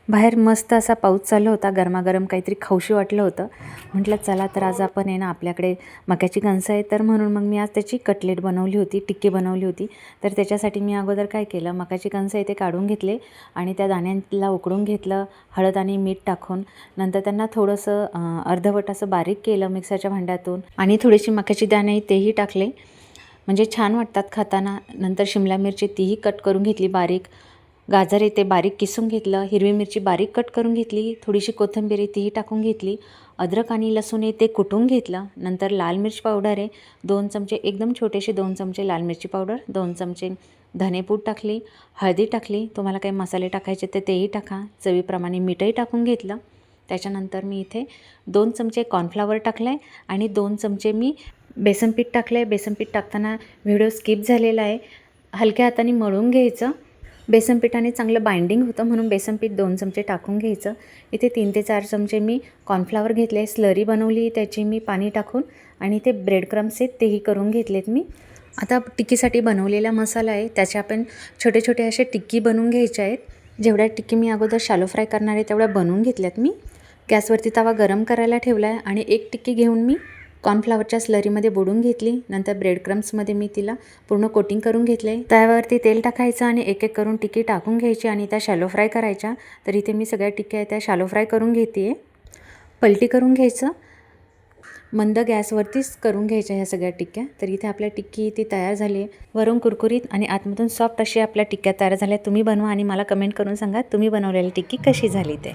बाहेर मस्त असा पाऊस चालू होता, गरमागरम काहीतरी खाऊशी वाटलं होतं. म्हटलं चला तर आज आपण आहे ना आपल्याकडे मक्याची कणसं आहे, तर म्हणून मग मी आज त्याची कटलेट बनवली होती, टिक्की बनवली होती. तर त्याच्यासाठी मी अगोदर काय केलं, मक्याची कणसं आहे ते काढून घेतले आणि त्या दाण्यांना उकडून घेतलं हळद आणि मीठ टाकून. नंतर त्यांना थोडंसं अर्धवट असं बारीक केलं मिक्सरच्या भांड्यातून आणि थोडीशी मक्याची दाणे तेही टाकले, म्हणजे छान वाटतात खाताना. नंतर शिमला मिरची तीही कट करून घेतली बारीक, गाजर आहे ते बारीक किसून घेतलं, हिरवी मिरची बारीक कट करून घेतली, थोडीशी कोथिंबीर तीही टाकून घेतली, अद्रक आणि लसूण आहे ते कुटून घेतलं. नंतर लाल मिर्च पावडर आहे 2 चमचे, एकदम छोटेसे 2 चमचे लाल मिरची पावडर, 2 चमचे धनेपूड टाकली, हळदी टाकली, तुम्हाला काही मसाले टाकायचे तर तेही टाका, चवीप्रमाणे मीठही टाकून घेतलं. त्याच्यानंतर मी इथे 2 चमचे कॉर्नफ्लॉवर टाकलं आहे आणि 2 चमचे मी बेसन पीठ टाकलं आहे. बेसन पीठ टाकताना व्हिडिओ स्किप झालेला आहे. हलक्या हाताने मळून घ्यायचं, बेसन पिठाने चांगलं बाइंडिंग होतं म्हणून बेसन पीठ 2 चमचे टाकून घ्यायचं. इथे 3 ते 4 चमचे मी कॉर्नफ्लॉवर घेतले, स्लरी बनवली त्याची मी पाणी टाकून आणि ते ब्रेड क्रम्स आहेत तेही करून घेतलेत मी. आता टिक्कीसाठी बनवलेला मसाला आहे त्याचे आपण छोटे छोटे असे टिक्की बनवून घ्यायचे आहेत. जेवढ्या टिक्की मी अगोदर शॅलो फ्राय करणार आहे तेवढ्या बनवून घेतल्यात मी. गॅसवरती तवा गरम करायला ठेवला आहे आणि एक टिक्की घेऊन मी कॉर्नफ्लॉवरच्या स्लरीमध्ये बुडून घेतली. नंतर ब्रेड क्रम्समध्ये मी तिला पूर्ण कोटिंग करून घेतले. तव्यावरती तेल टाकायचं आणि एक एक करून टिक्की टाकून घ्यायची आणि त्या शॅलो फ्राय करायच्या. तर इथे मी सगळ्या टिक्क्या आहे त्या शॅलो फ्राय करून घेते आहे. पलटी करून घ्यायचं, मंद गॅसवरतीच करून घ्यायच्या ह्या सगळ्या टिक्क्या. तर इथे आपल्या टिक्की ती तयार झाली आहे, वरून कुरकुरीत आणि आतमधून सॉफ्ट अशी आपल्या टिक्क्या तयार झाल्या. तुम्ही बनवा आणि मला कमेंट करून सांगा तुम्ही बनवलेली टिक्की कशी झाली ते.